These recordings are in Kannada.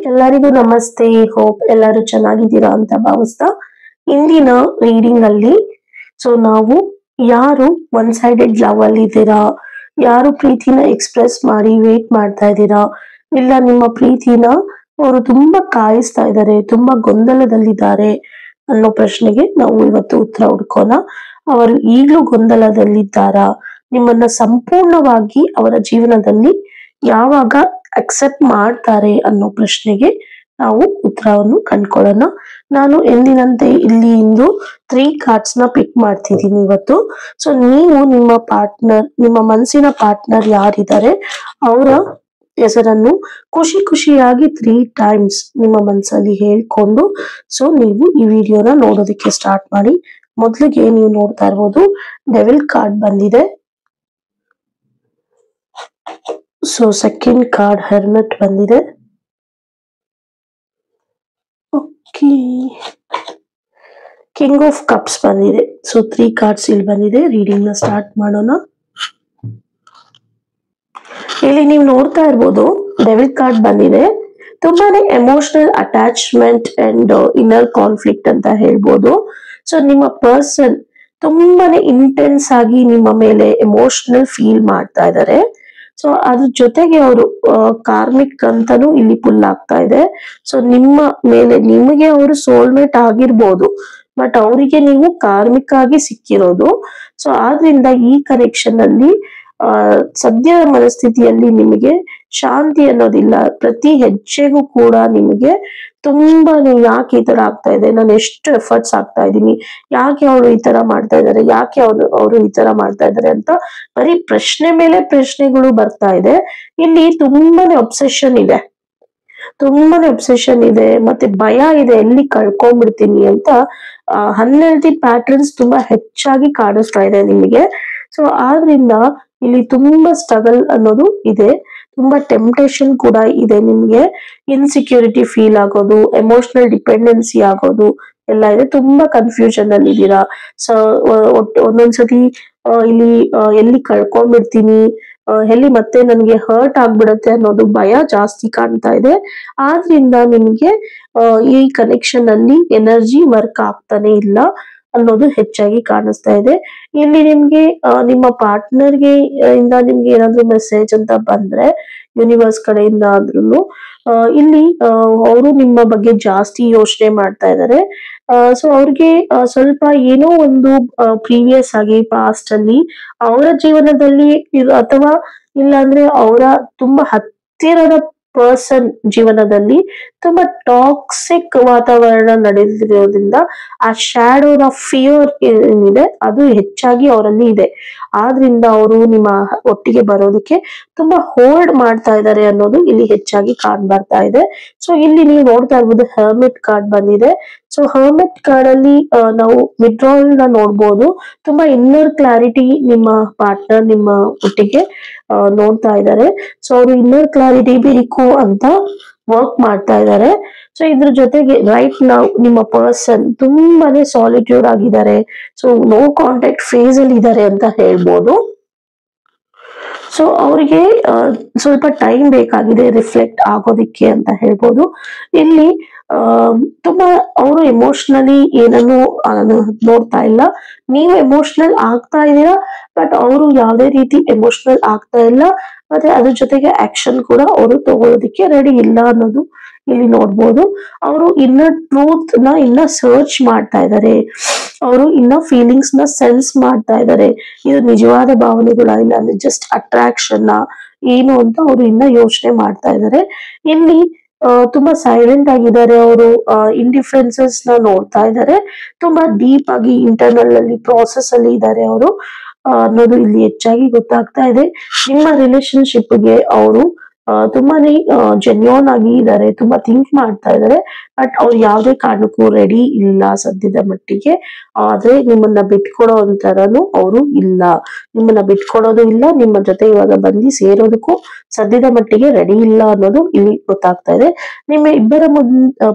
ಎಲ್ಲರಿಗೂ ನಮಸ್ತೆ. ಹೋಪ್ ಎಲ್ಲರೂ ಚೆನ್ನಾಗಿದ್ದೀರಾ ಅಂತ ಭಾವಿಸ್ತಾ ಇಂದಿನ ರೀಡಿಂಗ್ ಅಲ್ಲಿ ನಾವು ಯಾರು ಒನ್ ಸೈಡೆಡ್ ಲವ್ ಅಲ್ಲಿ ಇದ್ದೀರಾ, ಯಾರು ಪ್ರೀತಿನ ಎಕ್ಸ್ಪ್ರೆಸ್ ಮಾಡಿ ವೇಟ್ ಮಾಡ್ತಾ ಇದ್ದೀರಾ, ಇಲ್ಲ ನಿಮ್ಮ ಪ್ರೀತಿನ ಅವರು ತುಂಬಾ ಕಾಯಿಸ್ತಾ ಇದ್ದಾರೆ, ತುಂಬಾ ಗೊಂದಲದಲ್ಲಿದ್ದಾರೆ ಅನ್ನೋ ಪ್ರಶ್ನೆಗೆ ನಾವು ಇವತ್ತು ಉತ್ತರ ಹುಡ್ಕೋಣ. ಅವರು ಈಗಲೂ ಗೊಂದಲದಲ್ಲಿದ್ದಾರಾ, ನಿಮ್ಮನ್ನ ಸಂಪೂರ್ಣವಾಗಿ ಅವರ ಜೀವನದಲ್ಲಿ ಯಾವಾಗ ಅಕ್ಸೆಪ್ಟ್ ಮಾಡ್ತಾರೆ ಅನ್ನೋ ಪ್ರಶ್ನೆಗೆ ನಾವು ಉತ್ತರವನ್ನು ಕಂಡ್ಕೊಳ್ಳೋಣ. ನಾನು ಎಂದಿನಂತೆ ಇಲ್ಲಿ ಇಂದು 3 ಕಾರ್ಡ್ಸ್ ನ ಪಿಕ್ ಮಾಡ್ತಿದ್ದೀನಿ ಇವತ್ತು. ನೀವು ನಿಮ್ಮ ಪಾರ್ಟ್ನರ್, ನಿಮ್ಮ ಮನಸ್ಸಿನ ಪಾರ್ಟ್ನರ್ ಯಾರಿದ್ದಾರೆ ಅವರ ಹೆಸರನ್ನು ಖುಷಿಯಾಗಿ 3 ಟೈಮ್ಸ್ ನಿಮ್ಮ ಮನಸ್ಸಲ್ಲಿ ಹೇಳ್ಕೊಂಡು ನೀವು ಈ ವಿಡಿಯೋನ ನೋಡೋದಕ್ಕೆ ಸ್ಟಾರ್ಟ್ ಮಾಡಿ. ಮೊದಲಿಗೆ ನೀವು ನೋಡ್ತಾ ಇರ್ಬೋದು ಡೆವಿಲ್ ಕಾರ್ಡ್ ಬಂದಿದೆ. ಸೆಕೆಂಡ್ ಕಾರ್ಡ್ ಹೆರ್ಮಿಟ್ ಬಂದಿದೆ. ಓಕೆ, ಕಿಂಗ್ ಆಫ್ ಕಪ್ಸ್ ಬಂದಿದೆ. 3 ಕಾರ್ಡ್ಸ್ ಇಲ್ಲಿ ಬಂದಿದೆ. ರೀಡಿಂಗ್ ನ ಸ್ಟಾರ್ಟ್ ಮಾಡೋಣ. ಇಲ್ಲಿ ನೀವು ನೋಡ್ತಾ ಇರ್ಬೋದು ಡೆವಿಲ್ ಕಾರ್ಡ್ ಬಂದಿದೆ. ತುಂಬಾನೇ emotional attachment and inner conflict ಅಂತ ಹೇಳ್ಬೋದು. ನಿಮ್ಮ ಪರ್ಸನ್ ತುಂಬಾನೇ ಇಂಟೆನ್ಸ್ ಆಗಿ ನಿಮ್ಮ ಮೇಲೆ ಎಮೋಷನಲ್ ಫೀಲ್ ಮಾಡ್ತಾ ಇದ್ದಾರೆ. ಅದ್ರ ಜೊತೆಗೆ ಅವರು ಕಾರ್ಮಿಕ್ ಅಂತಾನು ಇಲ್ಲಿ ಪುಲ್ ಆಗ್ತಾ ಇದೆ. ನಿಮ್ಮ ಮೇಲೆ ನಿಮಗೆ ಅವರು ಸೋಲ್ಮೇಟ್ ಆಗಿರ್ಬೋದು, ಬಟ್ ಅವರಿಗೆ ನೀವು ಕಾರ್ಮಿಕ್ ಆಗಿ ಸಿಕ್ಕಿರೋದು. ಆದ್ರಿಂದ ಈ ಕನೆಕ್ಷನ್ ಅಲ್ಲಿ ಸದ್ಯದ ಮನಸ್ಥಿತಿಯಲ್ಲಿ ನಿಮಗೆ ಶಾಂತಿ ಅನ್ನೋದಿಲ್ಲ. ಪ್ರತಿ ಹೆಜ್ಜೆಗೂ ಕೂಡ ನಿಮಗೆ ತುಂಬಾನೇ ಯಾಕೆ ಈ ತರ ಆಗ್ತಾ ಇದೆ, ನಾನು ಎಷ್ಟು ಎಫರ್ಟ್ಸ್ ಆಗ್ತಾ ಇದ್ದೀನಿ, ಯಾಕೆ ಅವಳು ಈ ತರ ಮಾಡ್ತಾ ಇದ್ದಾರೆ, ಯಾಕೆ ಅವರು ಈ ತರ ಮಾಡ್ತಾ ಇದ್ದಾರೆ ಅಂತ ಬರೀ ಪ್ರಶ್ನೆ ಮೇಲೆ ಪ್ರಶ್ನೆಗಳು ಬರ್ತಾ ಇದೆ. ಇಲ್ಲಿ ತುಂಬಾನೇ ಅಬ್ಸೆಷನ್ ಇದೆ, ಮತ್ತೆ ಭಯ ಇದೆ, ಎಲ್ಲಿ ಕಳ್ಕೊಂಡ್ಬಿಡ್ತೀನಿ ಅಂತ ಅನ್ಹೆಲ್ದಿ ಪ್ಯಾಟರ್ನ್ಸ್ ತುಂಬಾ ಹೆಚ್ಚಾಗಿ ಕಾಣಿಸ್ತಾ ಇದೆ ನಿಮಗೆ. ಆದ್ರಿಂದ ಇಲ್ಲಿ ತುಂಬಾ ಸ್ಟ್ರಗಲ್ ಅನ್ನೋದು ಇದೆ, ತುಂಬಾ ಟೆಂಪ್ಟೇಷನ್ ಕೂಡ ಇದೆ ನಿಮ್ಗೆ. ಇನ್ಸೆಕ್ಯೂರಿಟಿ ಫೀಲ್ ಆಗೋದು, ಎಮೋಷನಲ್ ಡಿಪೆಂಡೆನ್ಸಿ ಆಗೋದು ಎಲ್ಲ ಇದೆ. ತುಂಬಾ ಕನ್ಫ್ಯೂಷನ್ ಅಲ್ಲಿ ಇದ್ದೀರಾ. ಒಂದೊಂದ್ಸತಿ ಇಲ್ಲಿ ಎಲ್ಲಿ ಕಳ್ಕೊಂಡ್ಬಿಡ್ತೀನಿ, ಎಲ್ಲಿ ಮತ್ತೆ ನನ್ಗೆ ಹರ್ಟ್ ಆಗ್ಬಿಡತ್ತೆ ಅನ್ನೋದು ಭಯ ಜಾಸ್ತಿ ಕಾಣ್ತಾ ಇದೆ. ಆದ್ರಿಂದ ನಿಮ್ಗೆ ಈ ಕನೆಕ್ಷನ್ ಅಲ್ಲಿ ಎನರ್ಜಿ ವರ್ಕ್ ಆಗ್ತಾನೆ ಇಲ್ಲ ಅನ್ನೋದು ಹೆಚ್ಚಾಗಿ ಕಾಣಿಸ್ತಾ ಇದೆ. ಇಲ್ಲಿ ನಿಮ್ಗೆ ನಿಮ್ಮ ಪಾರ್ಟ್ನರ್ಗೆ ಇಂದ ನಿಮ್ಗೆ ಏನಾದ್ರು ಮೆಸೇಜ್ ಅಂತ ಬಂದ್ರೆ ಯೂನಿವರ್ಸ್ ಕಡೆಯಿಂದ ಆದ್ರೂ ಇಲ್ಲಿ ಅವರು ನಿಮ್ಮ ಬಗ್ಗೆ ಜಾಸ್ತಿ ಯೋಚನೆ ಮಾಡ್ತಾ ಇದ್ದಾರೆ. ಅವ್ರಿಗೆ ಸ್ವಲ್ಪ ಏನೋ ಒಂದು ಪ್ರೀವಿಯಸ್ ಆಗಿ ಪಾಸ್ಟ್ ಅಲ್ಲಿ ಅವರ ಜೀವನದಲ್ಲಿ ಅಥವಾ ಇಲ್ಲಾಂದ್ರೆ ಅವರ ತುಂಬಾ ಹತ್ತಿರದ ಪರ್ಸನ್ ಜೀವನದಲ್ಲಿ ತುಂಬಾ ಟಾಕ್ಸಿಕ್ ವಾತಾವರಣ ನಡೆದಿರೋದ್ರಿಂದ ಆ ಶ್ಯಾಡೋ ಆಫ್ ಫಿಯರ್ ಏನಿದೆ ಅದು ಹೆಚ್ಚಾಗಿ ಅವರಲ್ಲಿ ಇದೆ. ಆದ್ರಿಂದ ಅವರು ನಿಮ್ಮ ಒಟ್ಟಿಗೆ ಬರೋದಕ್ಕೆ ತುಂಬಾ ಹೋಲ್ಡ್ ಮಾಡ್ತಾ ಇದ್ದಾರೆ ಅನ್ನೋದು ಇಲ್ಲಿ ಹೆಚ್ಚಾಗಿ ಕಾಣ್ ಬರ್ತಾ ಇದೆ. ಇಲ್ಲಿ ನೀವು ನೋಡ್ತಾ ಇರ್ಬೋದು ಹರ್ಮಿಟ್ ಕಾರ್ಡ್ ಬಂದಿದೆ. ಹರ್ಮಿಟ್ ಕಾರ್ಡ್ ಅಲ್ಲಿ ನಾವು ವಿಡ್ರಾವಲ್ ನ ನೋಡ್ಬೋದು. ತುಂಬಾ ಇನ್ನರ್ ಕ್ಲಾರಿಟಿ ನಿಮ್ಮ ಪಾರ್ಟ್ನರ್ ನಿಮ್ಮ ಒಟ್ಟಿಗೆ ನೋಡ್ತಾ ಇದ್ದಾರೆ. ಅವರು ಇನ್ನರ್ ಕ್ಲಾರಿಟಿ ಬೇಕು ಅಂತ ವರ್ಕ್ ಮಾಡ್ತಾ ಇದ್ದಾರೆ. ಇದ್ರ ಜೊತೆಗೆ ರೈಟ್ ನಾವು ನಿಮ್ಮ ಪರ್ಸನ್ ತುಂಬಾನೇ ಸಾಲಿಟ್ಯೂಡ್ ಆಗಿದ್ದಾರೆ. ನೋ ಕಾಂಟ್ಯಾಕ್ಟ್ ಫೇಸ್ ಅಲ್ಲಿ ಇದ್ದಾರೆ ಅಂತ ಹೇಳ್ಬೋದು. ಅವರಿಗೆ ಸ್ವಲ್ಪ ಟೈಮ್ ಬೇಕಾಗಿದೆ ರಿಫ್ಲೆಕ್ಟ್ ಆಗೋದಿಕ್ಕೆ ಅಂತ ಹೇಳ್ಬೋದು. ಇಲ್ಲಿ ತುಂಬಾ ಅವರು ಎಮೋಷನಲಿ ಏನನ್ನು ನೋಡ್ತಾ ಇಲ್ಲ, ನೀವು ಎಮೋಷನಲ್ ಆಗ್ತಾ ಇದ್ದೀರಾ, ಬಟ್ ಅವರು ಯಾವುದೇ ರೀತಿ ಎಮೋಷನಲ್ ಆಗ್ತಾ ಇಲ್ಲ. ಮತ್ತೆ ಅದ್ರ ಜೊತೆಗೆ ಆಕ್ಷನ್ ಕೂಡ ಅವರು ತಗೊಳ್ಳೋದಿಕ್ಕೆ ರೆಡಿ ಇಲ್ಲ ಅನ್ನೋದು ಇಲ್ಲಿ ನೋಡ್ಬೋದು. ಅವರು ಇನ್ನರ್ ಟ್ರೂತ್ ನ ಇನ್ನ ಸರ್ಚ್ ಮಾಡ್ತಾ ಇದ್ದಾರೆ, ಅವರು ಇನ್ನ ಫೀಲಿಂಗ್ಸ್ ನ ಸೆನ್ಸ್ ಮಾಡ್ತಾ ಇದ್ದಾರೆ. ಇದು ನಿಜವಾದ ಭಾವನೆಗಳ ಇಲ್ಲ ಅಂದ್ರೆ ಜಸ್ಟ್ ಅಟ್ರಾಕ್ಷನ್ ಏನು ಅಂತ ಅವರು ಇನ್ನ ಯೋಚನೆ ಮಾಡ್ತಾ ಇದ್ದಾರೆ. ಇಲ್ಲಿ ತುಂಬಾ ಸೈಲೆಂಟ್ ಆಗಿದ್ದಾರೆ ಅವರು, ಇಂಡಿಫರೆನ್ಸಸ್ ನ ನೋಡ್ತಾ ಇದ್ದಾರೆ. ತುಂಬಾ ಡೀಪ್ ಆಗಿ ಇಂಟರ್ನಲ್ ಅಲ್ಲಿ ಪ್ರಾಸೆಸ್ ಅಲ್ಲಿ ಇದ್ದಾರೆ ಅವರು ಅನ್ನೋದು ಇಲ್ಲಿ ಹೆಚ್ಚಾಗಿ ಗೊತ್ತಾಗ್ತಾ ಇದೆ. ನಿಮ್ಮ ರಿಲೇಶನ್ಶಿಪ್ ಗೆ ಅವರು ತುಂಬಾನೇ ಜೆನ್ಯೂನ್ ಆಗಿ ಇದ್ದಾರೆ, ತುಂಬಾ ಥಿಂಕ್ ಮಾಡ್ತಾ ಇದ್ದಾರೆ. ಬಟ್ ಅವ್ರು ಯಾವುದೇ ಕಾರಣಕ್ಕೂ ರೆಡಿ ಇಲ್ಲ ಸದ್ಯದ ಮಟ್ಟಿಗೆ. ಆದ್ರೆ ನಿಮ್ಮನ್ನ ಬಿಟ್ಕೊಡೋ ಅಂತರನು ಅವರು ಇಲ್ಲ, ನಿಮ್ಮನ್ನ ಬಿಟ್ಕೊಡೋದು ಇಲ್ಲ, ನಿಮ್ಮ ಜೊತೆ ಇವಾಗ ಬಂದು ಸೇರೋದಕ್ಕೂ ಸದ್ಯದ ಮಟ್ಟಿಗೆ ರೆಡಿ ಇಲ್ಲ ಅನ್ನೋದು ಇಲ್ಲಿ ಗೊತ್ತಾಗ್ತಾ ಇದೆ. ನಿಮ್ಮ ಇಬ್ಬರ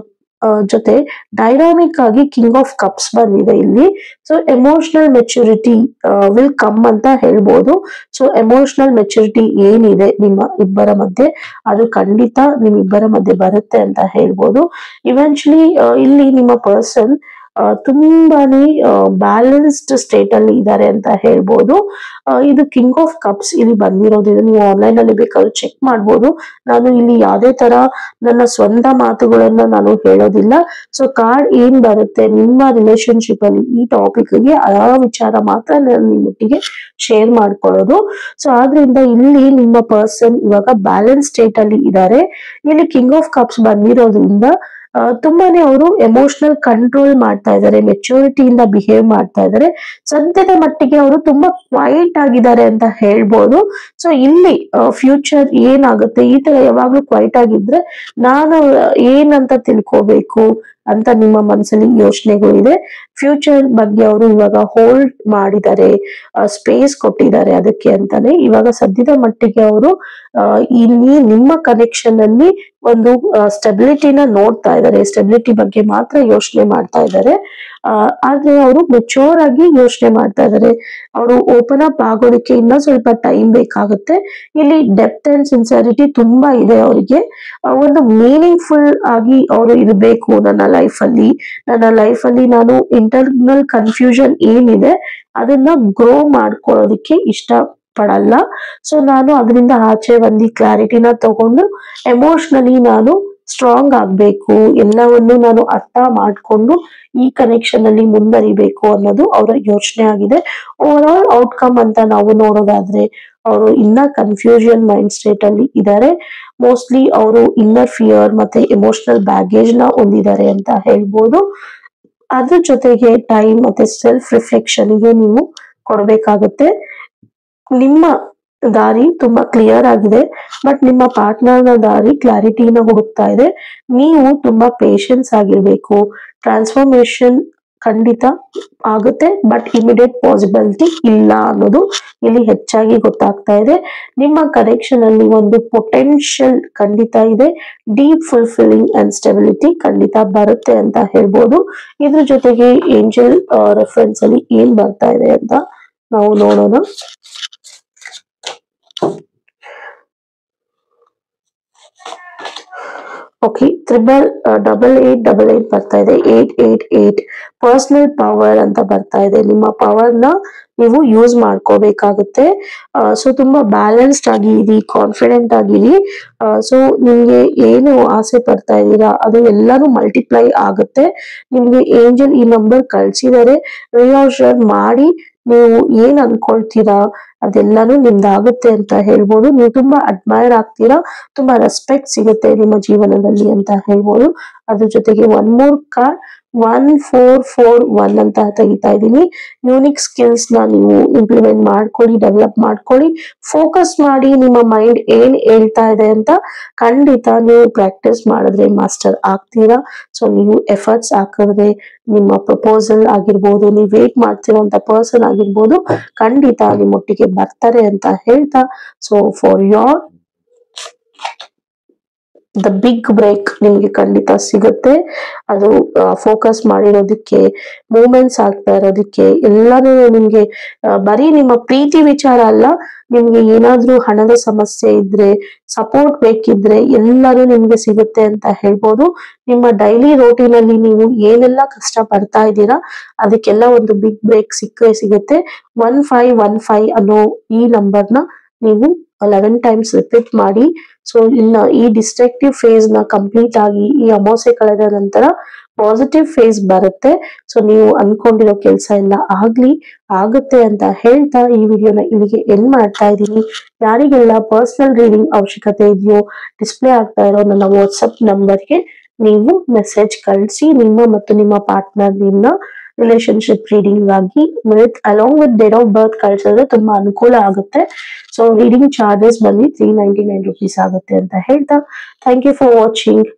ಜೊತೆ ಡೈನಾಮಿಕ್ ಆಗಿ ಕಿಂಗ್ ಆಫ್ ಕಪ್ಸ್ ಬಂದಿದೆ ಇಲ್ಲಿ. So emotional maturity will come ಅಂತ ಹೇಳ್ಬೋದು. ಸೊ ಎಮೋಷನಲ್ ಮೆಚುರಿಟಿ ಏನಿದೆ ನಿಮ್ಮ ಇಬ್ಬರ ಮಧ್ಯೆ, ಅದು ಖಂಡಿತ ನಿಮ್ ಇಬ್ಬರ ಮಧ್ಯೆ ಬರುತ್ತೆ ಅಂತ ಹೇಳ್ಬೋದು. ಇವೆಂಚುಲಿ ಇಲ್ಲಿ ನಿಮ್ಮ ಪರ್ಸನ್ ತುಂಬಾನೇ ಬ್ಯಾಲೆನ್ಸ್ಡ್ ಸ್ಟೇಟ್ ಅಲ್ಲಿ ಇದ್ದಾರೆ ಅಂತ ಹೇಳ್ಬೋದು. ಇದು ಕಿಂಗ್ ಆಫ್ ಕಪ್ಸ್ ಇಲ್ಲಿ ಬಂದಿರೋದ್ರಿಂದ ನೀವು ಆನ್ಲೈನ್ ಅಲ್ಲಿ ಬೇಕಾದ್ರೂ ಚೆಕ್ ಮಾಡ್ಬೋದು. ನಾನು ಇಲ್ಲಿ ಯಾವುದೇ ತರ ನನ್ನ ಸ್ವಂತ ಮಾತುಗಳನ್ನ ನಾನು ಹೇಳೋದಿಲ್ಲ. ಸೊ ಕಾರ್ಡ್ ಏನ್ ಬರುತ್ತೆ ನಿಮ್ಮ ರಿಲೇಶನ್ಶಿಪ್ ಅಲ್ಲಿ ಈ ಟಾಪಿಕ್ ಗೆ ಆ ವಿಚಾರ ಮಾತ್ರ ನಾನು ನಿಮ್ಮೊಟ್ಟಿಗೆ ಶೇರ್ ಮಾಡ್ಕೊಳ್ಳೋದು. ಸೊ ಆದ್ರಿಂದ ಇಲ್ಲಿ ನಿಮ್ಮ ಪರ್ಸನ್ ಇವಾಗ ಬ್ಯಾಲೆನ್ಸ್ ಸ್ಟೇಟ್ ಅಲ್ಲಿ ಇದ್ದಾರೆ. ಇಲ್ಲಿ ಕಿಂಗ್ ಆಫ್ ಕಪ್ಸ್ ಬಂದಿರೋದ್ರಿಂದ ತುಂಬಾನೇ ಅವರು ಎಮೋಷನಲ್ ಕಂಟ್ರೋಲ್ ಮಾಡ್ತಾ ಇದ್ದಾರೆ, ಮೆಚೂರಿಟಿಯಿಂದ ಬಿಹೇವ್ ಮಾಡ್ತಾ ಇದ್ದಾರೆ. ಸದ್ಯದ ಮಟ್ಟಿಗೆ ಅವರು ತುಂಬಾ ಕ್ವೈಟ್ ಆಗಿದ್ದಾರೆ ಅಂತ ಹೇಳ್ಬೋದು. ಸೊ ಇಲ್ಲಿ ಫ್ಯೂಚರ್ ಏನಾಗುತ್ತೆ, ಈ ತರ ಯಾವಾಗ್ಲೂ ಕ್ವೈಟ್ ಆಗಿದ್ರೆ ನಾನು ಏನಂತ ತಿಳ್ಕೋಬೇಕು ಅಂತ ನಿಮ್ಮ ಮನಸ್ಸಲ್ಲಿ ಯೋಚನೆಗಳಿದೆ. ಫ್ಯೂಚರ್ ಬಗ್ಗೆ ಅವರು ಇವಾಗ ಹೋಲ್ಡ್ ಮಾಡಿದ್ದಾರೆ, ಸ್ಪೇಸ್ ಕೊಟ್ಟಿದ್ದಾರೆ ಅದಕ್ಕೆ ಅಂತಾನೆ. ಇವಾಗ ಸದ್ಯದ ಮಟ್ಟಿಗೆ ಅವರು ಇಲ್ಲಿ ನಿಮ್ಮ ಕನೆಕ್ಷನ್ ಅಲ್ಲಿ ಒಂದು ಸ್ಟೆಬಿಲಿಟಿನ ನೋಡ್ತಾ ಇದ್ದಾರೆ, ಸ್ಟೆಬಿಲಿಟಿ ಬಗ್ಗೆ ಮಾತ್ರ ಯೋಚನೆ ಮಾಡ್ತಾ ಇದ್ದಾರೆ. ಆದ್ರೆ ಅವರು ಮೆಚೂರ್ ಆಗಿ ಯೋಚನೆ ಮಾಡ್ತಾ ಇದ್ದಾರೆ. ಅವರು ಓಪನ್ ಅಪ್ ಆಗೋದಕ್ಕೆ ಇನ್ನ ಸ್ವಲ್ಪ ಟೈಮ್ ಬೇಕಾಗುತ್ತೆ. ಇಲ್ಲಿ ಡೆಪ್ತ್ ಅಂಡ್ ಸಿನ್ಸಿಯಾರಿಟಿ ತುಂಬಾ ಇದೆ ಅವರಿಗೆ. ಒಂದು ಮೀನಿಂಗ್ಫುಲ್ ಆಗಿ ಅವರು ಇರಬೇಕು ನನ್ನ ಲೈಫ್ ಅಲ್ಲಿ ನಾನು ಇಂಟರ್ನಲ್ ಕನ್ಫ್ಯೂಷನ್ ಏನಿದೆ ಅದನ್ನ ಗ್ರೋ ಮಾಡ್ಕೊಳ್ಳೋದಕ್ಕೆ ಇಷ್ಟ ಪಡಲ್ಲ. ಸೊ ನಾನು ಅದರಿಂದ ಆಚೆ ಬಂದು ಕ್ಲಾರಿಟಿನ ತಗೊಂಡು ಎಮೋಷನಲಿ ನಾನು ಸ್ಟ್ರಾಂಗ್ ಆಗ್ಬೇಕು, ಎಲ್ಲವನ್ನು ನಾನು ಅರ್ಥ ಮಾಡ್ಕೊಂಡು ಈ ಕನೆಕ್ಷನ್ ಅಲ್ಲಿ ಮುಂದರಿಬೇಕು ಅನ್ನೋದು ಅವರ ಯೋಚನೆ ಆಗಿದೆ. ಓವರ್ ಆಲ್ ಔಟ್ಕಮ್ ಅಂತ ನಾವು ನೋಡೋದಾದ್ರೆ ಅವರು ಇನ್ನ ಕನ್ಫ್ಯೂಷನ್ ಮೈಂಡ್ ಸ್ಟೇಟ್ ಅಲ್ಲಿ ಇದ್ದಾರೆ. ಮೋಸ್ಟ್ಲಿ ಅವರು ಇನ್ನರ್ ಫಿಯರ್ ಮತ್ತೆ ಎಮೋಷನಲ್ ಬ್ಯಾಗೇಜ್ ನ ಹೊಂದಿದ್ದಾರೆ ಅಂತ ಹೇಳ್ಬೋದು. ಅದ್ರ ಜೊತೆಗೆ ಟೈಮ್ ಮತ್ತೆ ಸೆಲ್ಫ್ ರಿಫ್ಲೆಕ್ಷನ್ ಗೆ ನೀವು ಕೊಡ್ಬೇಕಾಗತ್ತೆ. ನಿಮ್ಮ ದಾರಿ ತುಂಬಾ ಕ್ಲಿಯರ್ ಆಗಿದೆ, ಬಟ್ ನಿಮ್ಮ ಪಾರ್ಟ್ನರ್ ನ ದಾರಿ ಕ್ಲಾರಿಟಿನ ಹುಡುಕ್ತಾ ಇದೆ. ನೀವು ತುಂಬಾ ಪೇಶನ್ಸ್ ಆಗಿರ್ಬೇಕು. ಟ್ರಾನ್ಸ್ಫಾರ್ಮೇಶನ್ ಖಂಡಿತ ಆಗುತ್ತೆ, ಬಟ್ ಇಮಿಡಿಯೇಟ್ ಪಾಸಿಬಿಲಿಟಿ ಇಲ್ಲ ಅನ್ನೋದು ಇಲ್ಲಿ ಹೆಚ್ಚಾಗಿ ಗೊತ್ತಾಗ್ತಾ ಇದೆ. ನಿಮ್ಮ ಕನೆಕ್ಷನ್ ಅಲ್ಲಿ ಒಂದು ಪೊಟೆನ್ಶಿಯಲ್ ಖಂಡಿತ ಇದೆ. ಡೀಪ್ ಫುಲ್ಫಿಲ್ಲಿಂಗ್ ಅಂಡ್ ಸ್ಟೆಬಿಲಿಟಿ ಖಂಡಿತ ಬರುತ್ತೆ ಅಂತ ಹೇಳ್ಬೋದು. ಇದ್ರ ಜೊತೆಗೆ ಏಂಜಲ್ ರೆಫರೆನ್ಸ್ ಅಲ್ಲಿ ಏನ್ ಬರ್ತಾ ಇದೆ ಅಂತ ನಾವು ನೋಡೋಣ. ಓಕೆ, 8888 ಬರ್ತಾ ಇದೆ, 888 ಪರ್ಸನಲ್ ಪವರ್ ಅಂತ ಬರ್ತಾ ಇದೆ. ನಿಮ್ಮ ಪವರ್ ನ ನೀವು ಯೂಸ್ ಮಾಡ್ಕೋಬೇಕಾಗುತ್ತೆ. ಸೊ ತುಂಬಾ ಬ್ಯಾಲೆನ್ಸ್ಡ್ ಆಗಿರಿ, ಕಾನ್ಫಿಡೆಂಟ್ ಆಗಿರಿ. ಸೊ ನಿಮ್ಗೆ ಏನು ಆಸೆ ಪಡ್ತಾ ಇದ್ದೀರಾ ಅದು ಎಲ್ಲಾನು ಮಲ್ಟಿಪ್ಲೈ ಆಗುತ್ತೆ. ನಿಮ್ಗೆ ಏಂಜಲ್ ಈ ನಂಬರ್ ಕಳ್ಸಿದ್ದಾರೆ, ರಿಯೋಶರ್ ಮಾಡಿ ನೀವು ಏನ್ ಅನ್ಕೊಳ್ತೀರಾ ಅದೆಲ್ಲಾನು ನಿಮ್ದಾಗುತ್ತೆ ಅಂತ ಹೇಳ್ಬೋದು. ನೀವು ತುಂಬಾ ಅಡ್ಮೈರ್ ಆಗ್ತೀರಾ, ತುಂಬಾ ರೆಸ್ಪೆಕ್ಟ್ ಸಿಗುತ್ತೆ ನಿಮ್ಮ ಜೀವನದಲ್ಲಿ ಅಂತ ಹೇಳ್ಬೋದು. ಅದ್ರ ಜೊತೆಗೆ 1 more ಕಾರ್ಡ್ 1441 ಅಂತ ತೆಗಿತಾ ಇದ್ದೀನಿ. ಯೂನಿಕ್ ಸ್ಕಿಲ್ಸ್ ನ ನೀವು ಇಂಪ್ಲಿಮೆಂಟ್ ಮಾಡ್ಕೊಳ್ಳಿ, ಡೆವಲಪ್ ಮಾಡ್ಕೊಳ್ಳಿ, ಫೋಕಸ್ ಮಾಡಿ ನಿಮ್ಮ ಮೈಂಡ್ ಏನ್ ಹೇಳ್ತಾ ಇದೆ ಅಂತ. ಖಂಡಿತ ನೀವು ಪ್ರಾಕ್ಟೀಸ್ ಮಾಡಿದ್ರೆ ಮಾಸ್ಟರ್ ಆಗ್ತೀರಾ. ಸೊ ನೀವು ಎಫರ್ಟ್ಸ್ ಹಾಕಿದ್ರೆ ನಿಮ್ಮ ಪ್ರಪೋಸಲ್ ಆಗಿರ್ಬೋದು, ನೀವು ವೇಟ್ ಮಾಡ್ತಿರೋಂತ ಪರ್ಸನ್ ಆಗಿರ್ಬೋದು, ಖಂಡಿತ ನಿಮ್ಮೊಟ್ಟಿಗೆ ಬರ್ತಾರೆ ಅಂತ ಹೇಳ್ತಾ, so for your the big break ನಿಮ್ಗೆ ಖಂಡಿತ ಸಿಗುತ್ತೆ. ಅದು ಫೋಕಸ್ ಮಾಡಿರೋದಕ್ಕೆ, ಮೂಮೆಂಟ್ಸ್ ಆಗ್ತಾ ಇರೋದಕ್ಕೆ ಎಲ್ಲಾನು ನಿಮ್ಗೆ ಬರೀ ನಿಮ್ಮ ಪ್ರೀತಿ ವಿಚಾರ ಅಲ್ಲ, ನಿಮ್ಗೆ ಏನಾದ್ರೂ ಹಣದ ಸಮಸ್ಯೆ ಇದ್ರೆ, ಸಪೋರ್ಟ್ ಬೇಕಿದ್ರೆ ಎಲ್ಲಾನು ನಿಮ್ಗೆ ಸಿಗುತ್ತೆ ಅಂತ ಹೇಳ್ಬೋದು. ನಿಮ್ಮ ಡೈಲಿ ರೋಟೀನ್ ಅಲ್ಲಿ ನೀವು ಏನೆಲ್ಲ ಕಷ್ಟ ಪಡ್ತಾ ಇದ್ದೀರಾ ಅದಕ್ಕೆಲ್ಲ ಒಂದು ಬಿಗ್ ಬ್ರೇಕ್ ಸಿಕ್ಕೇ ಸಿಗುತ್ತೆ. 1515 ಅನ್ನೋ ಈ ನಂಬರ್ನ ನೀವು 11 times ರಿಪೀಟ್ ಮಾಡಿ. ಸೊ ಇನ್ನ ಈ ಡಿಸ್ಟ್ರಕ್ಟಿವ್ ಫೇಸ್ ನ ಕಂಪ್ಲೀಟ್ ಆಗಿ ಈ ಅಮಾವಾಸ್ಯೆ ಕಳೆದ ನಂತರ ಪಾಸಿಟಿವ್ ಫೇಸ್ ಬರುತ್ತೆ. ಸೊ ನೀವು ಅನ್ಕೊಂಡಿರೋ ಕೆಲಸ ಎಲ್ಲ ಆಗುತ್ತೆ ಅಂತ ಹೇಳ್ತಾ ಈ ವಿಡಿಯೋನ ಇಲ್ಲಿಗೆ ಎಂಡ್ ಮಾಡ್ತಾ ಇದ್ದೀನಿ. ಯಾರಿಗೆಲ್ಲ ಪರ್ಸನಲ್ ರೀಡಿಂಗ್ ಅವಶ್ಯಕತೆ ಇದೆಯೋ ಡಿಸ್ಪ್ಲೇ ಆಗ್ತಾ ಇರೋ ನನ್ನ ವಾಟ್ಸಪ್ ನಂಬರ್ಗೆ ನೀವು ಮೆಸೇಜ್ ಕಳಿಸಿ. ನಿಮ್ಮ ಮತ್ತು ನಿಮ್ಮ ಪಾರ್ಟ್ನರ್ ನಿಮ್ನ ರಿಲೇಶನ್ಶಿಪ್ ರೀಡಿಂಗ್ ಆಗಿ along with date of birth ಕಳ್ಸಿದ್ರೆ ತುಂಬಾ ಅನುಕೂಲ ಆಗುತ್ತೆ. ಸೊ ರೀಡಿಂಗ್ ಚಾರ್ಜಸ್ ಬಂದು 399 rupees ಆಗುತ್ತೆ ಅಂತ ಹೇಳ್ತಾ, ಥ್ಯಾಂಕ್ ಯು ಫಾರ್ ವಾಚಿಂಗ್.